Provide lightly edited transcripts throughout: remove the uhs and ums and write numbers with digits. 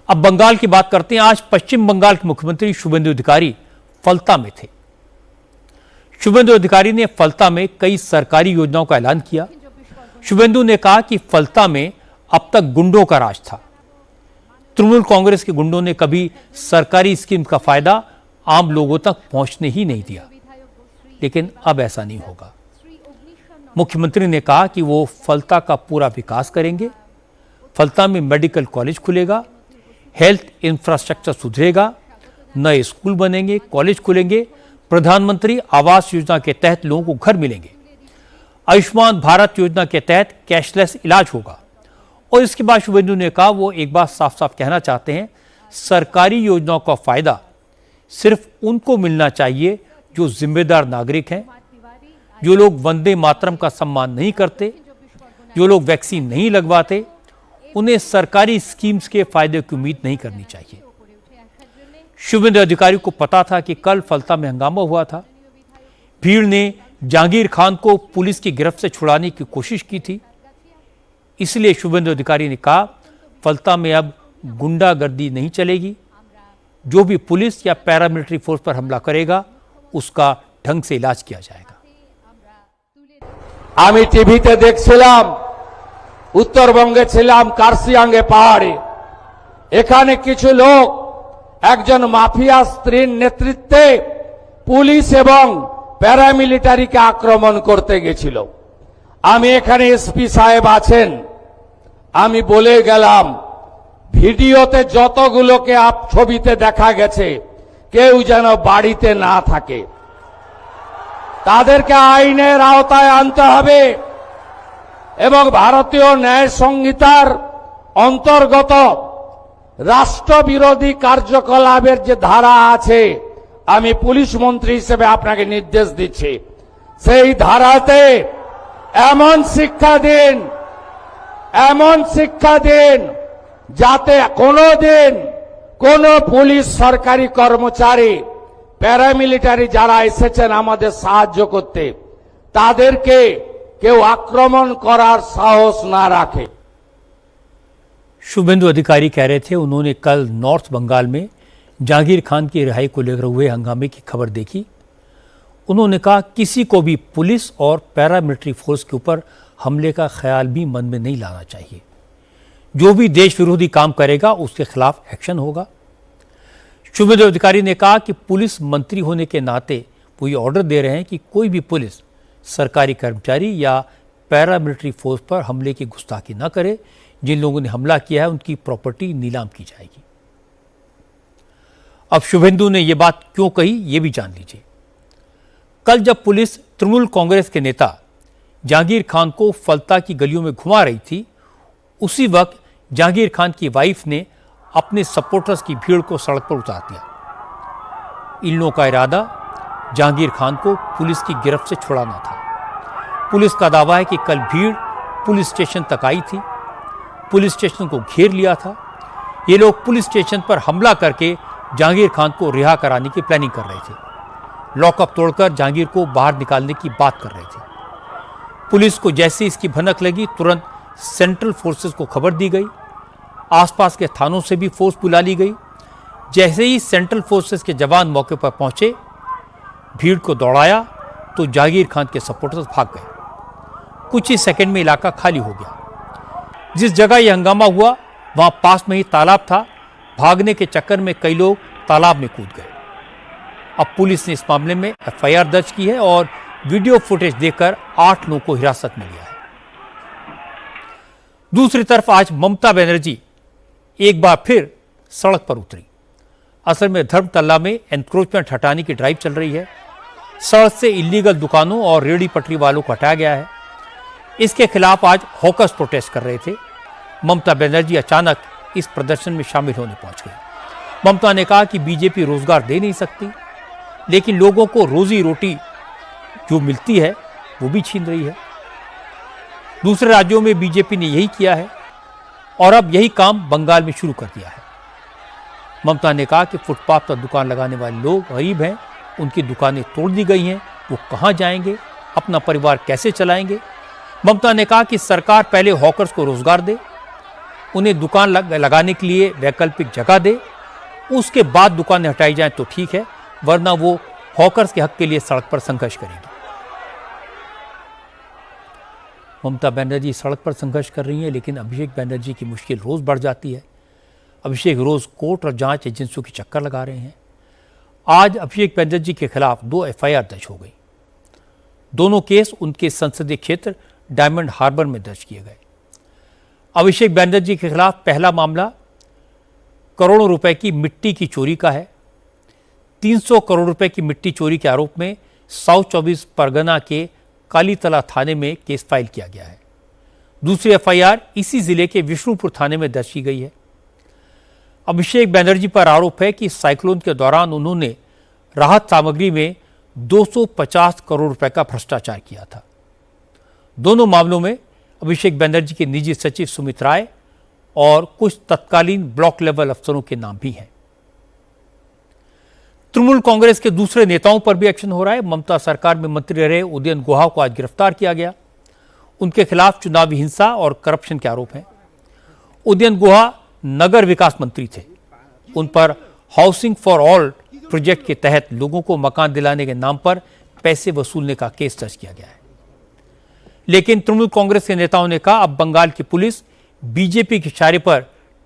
अब बंगाल की बात करते हैं। आज पश्चिम बंगाल के मुख्यमंत्री शुभेंदु अधिकारी फलता में थे। शुभेंदु अधिकारी ने फलता में कई सरकारी योजनाओं का ऐलान किया। शुभेंदु ने कहा कि फलता में अब तक गुंडों का राज था। तृणमूल कांग्रेस के गुंडों ने कभी सरकारी स्कीम का फायदा आम लोगों तक पहुंचने ही नहीं दिया, लेकिन अब ऐसा नहीं होगा। मुख्यमंत्री ने कहा कि वो फलता का पूरा विकास करेंगे। फलता में मेडिकल कॉलेज खुलेगा, हेल्थ इंफ्रास्ट्रक्चर सुधरेगा, नए स्कूल बनेंगे, कॉलेज खुलेंगे, प्रधानमंत्री आवास योजना के तहत लोगों को घर मिलेंगे, आयुष्मान भारत योजना के तहत कैशलेस इलाज होगा। और इसके बाद शुभेंदु ने कहा वो एक बात साफ साफ कहना चाहते हैं, सरकारी योजनाओं का फायदा सिर्फ उनको मिलना चाहिए जो जिम्मेदार नागरिक हैं। जो लोग वंदे मातरम का सम्मान नहीं करते, जो लोग वैक्सीन नहीं लगवाते, उन्हें सरकारी स्कीम्स के फायदे की उम्मीद नहीं करनी चाहिए। शुभेंदु अधिकारी को पता था कि कल फलता में हंगामा हुआ था। भीड़ ने जहांगीर खान को पुलिस की गिरफ्त से छुड़ाने की कोशिश की थी। इसलिए शुभेंदु अधिकारी ने कहा फलता में अब गुंडागर्दी नहीं चलेगी। जो भी पुलिस या पैरामिलिट्री फोर्स पर हमला करेगा उसका ढंग से इलाज किया जाएगा। আমি টিভিতে দেখছিলাম, উত্তরবঙ্গে ছিলাম কার্শিয়াঙ্গে পাহাড়ে। এখানে কিছু লোক একজন মাফিয়া স্ত্রীর নেতৃত্বে পুলিশ এবং প্যারামিলিটারিকে আক্রমণ করতে গেছিল। আমি এখানে এসপি সাহেব আছেন, আমি বলে গেলাম ভিডিওতে যতগুলোকে ছবিতে দেখা গেছে কেউ যেন বাড়িতে না থাকে, তাদেরকে আইনের আওতায় আনতে হবে এবং ভারতীয় ন্যায় সংহিতার অন্তর্গত রাষ্ট্রবিরোধী কার্যকলাপের যে ধারা আছে, আমি পুলিশ মন্ত্রী হিসেবে আপনাকে নির্দেশ দিচ্ছি সেই ধারাতে এমন শিক্ষা দিন যাতে কোনোদিন কোন পুলিশ সরকারি কর্মচারী প্যারামিলিটারি যারা এসেছেন আমাদের সাহায্য করতে তাদেরকে কেউ আক্রমণ করার সাহস না রাখে। शुभेंदु अधिकारी कह रहे थे उन्होंने कल नॉर्थ बंगाल में जहांगीर खान की रिहाई को लेकर हुए हंगामे की खबर देखी। उन्होंने कहा किसी को भी पुलिस और पैरामिलिट्री फोर्स के ऊपर हमले का ख्याल भी मन में नहीं लाना चाहिए। जो भी देश विरोधी काम करेगा उसके खिलाफ एक्शन होगा। शुभेंदु अधिकारी ने कहा कि पुलिस मंत्री होने के नाते वो ये ऑर्डर दे रहे हैं कि कोई भी पुलिस सरकारी कर्मचारी या पैरामिलिट्री फोर्स पर हमले की गुस्ताखी न करे। जिन लोगों ने हमला किया है उनकी प्रॉपर्टी नीलाम की जाएगी। अब शुभेंदु ने यह बात क्यों कही यह भी जान लीजिए। कल जब पुलिस तृणमूल कांग्रेस के नेता जहांगीर खान को फलता की गलियों में घुमा रही थी, उसी वक्त जहांगीर खान की वाइफ ने अपने सपोर्टर्स की भीड़ को सड़क पर उतार दिया। इन लोगों का इरादा जहांगीर खान को पुलिस की गिरफ्त से छुड़ाना था। पुलिस का दावा है कि कल भीड़ पुलिस स्टेशन तक आई थी, पुलिस स्टेशन को घेर लिया था। ये लोग पुलिस स्टेशन पर हमला करके जहांगीर खान को रिहा कराने की प्लानिंग कर रहे थे। लॉकअप तोड़कर जहांगीर को बाहर निकालने की बात कर रहे थे। पुलिस को जैसे इसकी भनक लगी तुरंत सेंट्रल फोर्सेस को खबर दी गई। आसपास के थानों से भी फोर्स बुला ली गई। जैसे ही सेंट्रल फोर्सेस के जवान मौके पर पहुंचे, भीड़ को दौड़ाया तो जहांगीर खान के सपोर्टर्स भाग गए। कुछ ही सेकंड में इलाका खाली हो गया। जिस जगह यह हंगामा हुआ वहां पास में ही तालाब था। भागने के चक्कर में कई लोग तालाब में कूद गए। अब पुलिस ने इस मामले में एफआईआर दर्ज की है और वीडियो फुटेज देखकर 8 लोगों को हिरासत में लिया है। दूसरी तरफ आज ममता बनर्जी एक बार फिर सड़क पर उतरी। असल में धर्मतल्ला में एनक्रोचमेंट हटाने की ड्राइव चल रही है। सड़क से इलीगल दुकानों और रेहड़ी पटरी वालों को हटाया गया है। इसके खिलाफ आज हॉकर्स प्रोटेस्ट कर रहे थे। ममता बनर्जी अचानक इस प्रदर्शन में शामिल होने पहुंच गई। ममता ने कहा कि बीजेपी रोजगार दे नहीं सकती, लेकिन लोगों को रोजी रोटी जो मिलती है वो भी छीन रही है। दूसरे राज्यों में बीजेपी ने यही किया है और अब यही काम बंगाल में शुरू कर दिया है। ममता ने कहा कि फुटपाथ पर दुकान लगाने वाले लोग गरीब हैं, उनकी दुकानें तोड़ दी गई हैं, वो कहाँ जाएंगे, अपना परिवार कैसे चलाएंगे। ममता ने कहा कि सरकार पहले हॉकर्स को रोजगार दे उन्हें दुकान लगाने के लिए वैकल्पिक जगह दे, उसके बाद दुकानें हटाई जाएं तो ठीक है, वरना वो हॉकर्स के हक के लिए सड़क पर संघर्ष करेंगी। ममता बनर्जी सड़क पर संघर्ष कर रही हैं, लेकिन अभिषेक बनर्जी की मुश्किल रोज बढ़ जाती है। अभिषेक रोज कोर्ट और जांच एजेंसियों के चक्कर लगा रहे हैं। आज अभिषेक बनर्जी के खिलाफ 2 एफआईआर दर्ज हो गई। दोनों केस उनके संसदीय क्षेत्र डायमंड हार्बर में दर्ज किए गए। अभिषेक बनर्जी के खिलाफ पहला मामला करोड़ों रुपए की मिट्टी की चोरी का है। 300 करोड़ रुपए की मिट्टी चोरी के आरोप में साउथ 24 परगना के कालीतला थाने में केस फाइल किया गया है। दूसरी एफआईआर इसी जिले के विष्णुपुर थाने में दर्ज की गई है। अभिषेक बनर्जी पर आरोप है कि साइक्लोन के दौरान उन्होंने राहत सामग्री में 250 करोड़ रुपए का भ्रष्टाचार किया था। दोनों मामलों में अभिषेक बनर्जी के निजी सचिव सुमित राय और कुछ तत्कालीन ब्लॉक लेवल अफसरों के नाम भी हैं। तृणमूल कांग्रेस के दूसरे नेताओं पर भी एक्शन हो रहा है। ममता सरकार में मंत्री रहे उदयन गुहा को आज गिरफ्तार किया गया। उनके खिलाफ चुनावी हिंसा और करप्शन के आरोप हैं। उदयन गुहा नगर विकास मंत्री थे। उन पर हाउसिंग फॉर ऑल प्रोजेक्ट के तहत लोगों को मकान दिलाने के नाम पर पैसे वसूलने का केस दर्ज किया गया है। लेकिन तृणमूल कांग्रेस के नेताओं ने कहा अब बंगाल की पुलिस बीजेपी के इशारे पर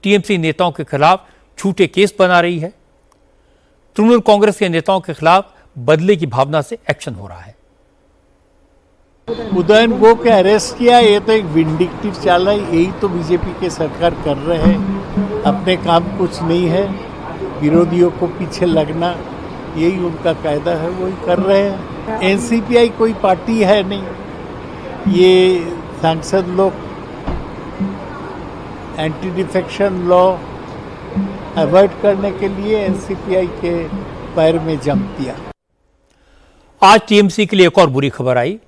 टीएमसी नेताओं के खिलाफ झूठे केस बना रही है। तृणमूल कांग्रेस के नेताओं के खिलाफ बदले की भावना से एक्शन हो रहा है। उदयन गो के अरेस्ट किया, ये तो एक विंडिक्टिव चाल है। यही तो बीजेपी के सरकार कर रहे हैं। अपने काम कुछ नहीं है, विरोधियों को पीछे लगना, यही उनका कायदा है, वही कर रहे हैं। एनसीपीआई कोई पार्टी है नहीं। ये सांसद लोग एंटी डिफेक्शन लॉ अवॉइड करने के लिए एनसीपीआई के पैर में जम दिया। आज टीएमसी के लिए एक और बुरी खबर आई।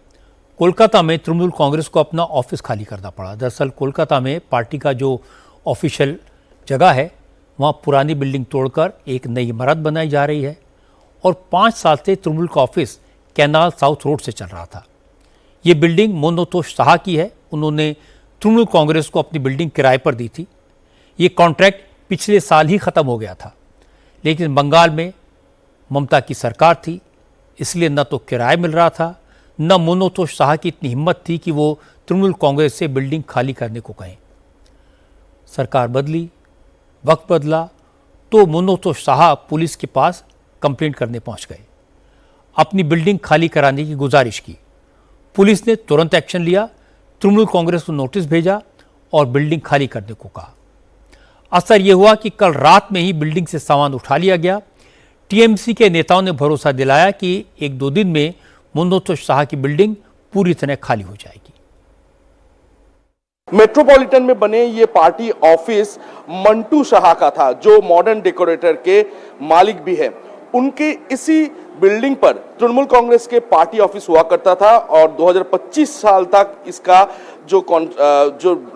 कोलकाता में तृणमूल कांग्रेस को अपना ऑफिस खाली करना पड़ा। दरअसल कोलकाता में पार्टी का जो ऑफिशियल जगह है वहां पुरानी बिल्डिंग तोड़कर एक नई इमारत बनाई जा रही है और 5 साल से तृणमूल का ऑफिस कैनाल साउथ रोड से चल रहा था। ये बिल्डिंग मनोतोष शाह की है। उन्होंने तृणमूल कांग्रेस को अपनी बिल्डिंग किराए पर दी थी। ये कॉन्ट्रैक्ट पिछले साल ही खत्म हो गया था, लेकिन बंगाल में ममता की सरकार थी, इसलिए न तो किराया मिल रहा था, न मनोतोष शाह की इतनी हिम्मत थी कि वो तृणमूल कांग्रेस से बिल्डिंग खाली करने को कहें। सरकार बदली, वक्त बदला तो मनोतोष शाह पुलिस के पास कंप्लेंट करने पहुंच गए। अपनी बिल्डिंग खाली कराने की गुजारिश की। पुलिस ने तुरंत एक्शन लिया, तृणमूल कांग्रेस को नोटिस भेजा और बिल्डिंग खाली करने को कहा। असर यह हुआ कि कल रात में ही बिल्डिंग से सामान उठा लिया गया। टीएमसी के नेताओं ने भरोसा दिलाया कि 1-2 दिन में मनोतोष शाह की बिल्डिंग पूरी तरह खाली हो जाएगी। मेट्रोपॉलिटन में बने ये पार्टी ऑफिस मंटू शाह का था, जो मॉडर्न डेकोरेटर के मालिक भी है। उनके इसी बिल्डिंग पर तृणमूल कांग्रेस के पार्टी ऑफिस हुआ करता था और 2025 साल तक इसका जो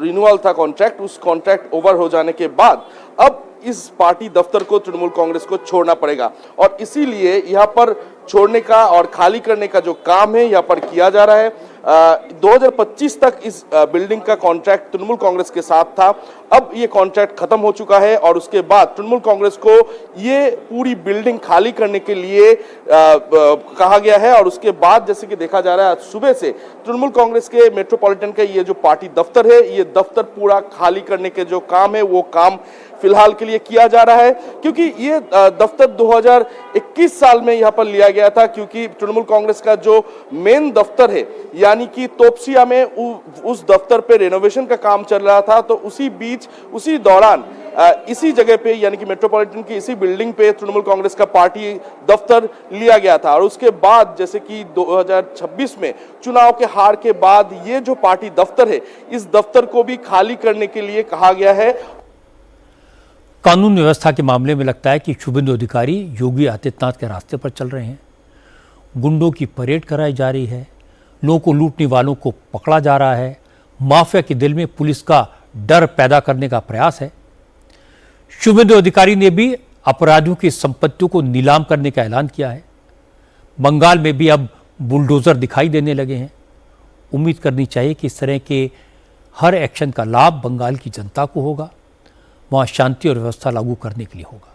रिन्यूअल था कॉन्ट्रैक्ट, उस कॉन्ट्रैक्ट ओवर हो जाने के बाद अब इस पार्टी दफ्तर को तृणमूल कांग्रेस को छोड़ना पड़ेगा और इसीलिए यहाँ पर छोड़ने का और खाली करने का जो काम है यहाँ पर किया जा रहा है। 2025 तक इस बिल्डिंग का कॉन्ट्रैक्ट तृणमूल कांग्रेस के साथ था। अब ये कॉन्ट्रैक्ट खत्म हो चुका है और उसके बाद तृणमूल कांग्रेस को ये पूरी बिल्डिंग खाली करने के लिए कहा गया है और उसके बाद जैसे कि देखा जा रहा है आज सुबह से तृणमूल कांग्रेस के मेट्रोपॉलिटन के ये जो पार्टी दफ्तर है, ये दफ्तर पूरा खाली करने के जो काम है वो काम फिलहाल के लिए किया जा रहा है, क्योंकि ये दफ्तर 2021 साल में यहाँ पर लिया गया था, क्योंकि तृणमूल कांग्रेस का जो मेन दफ्तर है यानी कि तोपसिया में उस दफ्तर पे रेनोवेशन का काम चल रहा था। तो उसी बीच उसी दौरान इसी जगह पे यानी कि मेट्रोपॉलिटन की इसी बिल्डिंग पे तृणमूल कांग्रेस का पार्टी दफ्तर लिया गया था और उसके बाद जैसे कि 2026 में चुनाव के हार के बाद ये जो पार्टी दफ्तर है, इस दफ्तर को भी खाली करने के लिए कहा गया है। कानून व्यवस्था के मामले में लगता है कि शुभेंदु अधिकारी योगी आदित्यनाथ के रास्ते पर चल रहे हैं। गुंडों की परेड कराई जा रही है, लोगों को लूटने वालों को पकड़ा जा रहा है, माफिया के दिल में पुलिस का डर पैदा करने का प्रयास है। शुभेंदु अधिकारी ने भी अपराधियों की संपत्तियों को नीलाम करने का ऐलान किया है। बंगाल में भी अब बुलडोजर दिखाई देने लगे हैं। उम्मीद करनी चाहिए कि इस तरह के हर एक्शन का लाभ बंगाल की जनता को होगा, वहां शांति और व्यवस्था लागू करने के लिए होगा।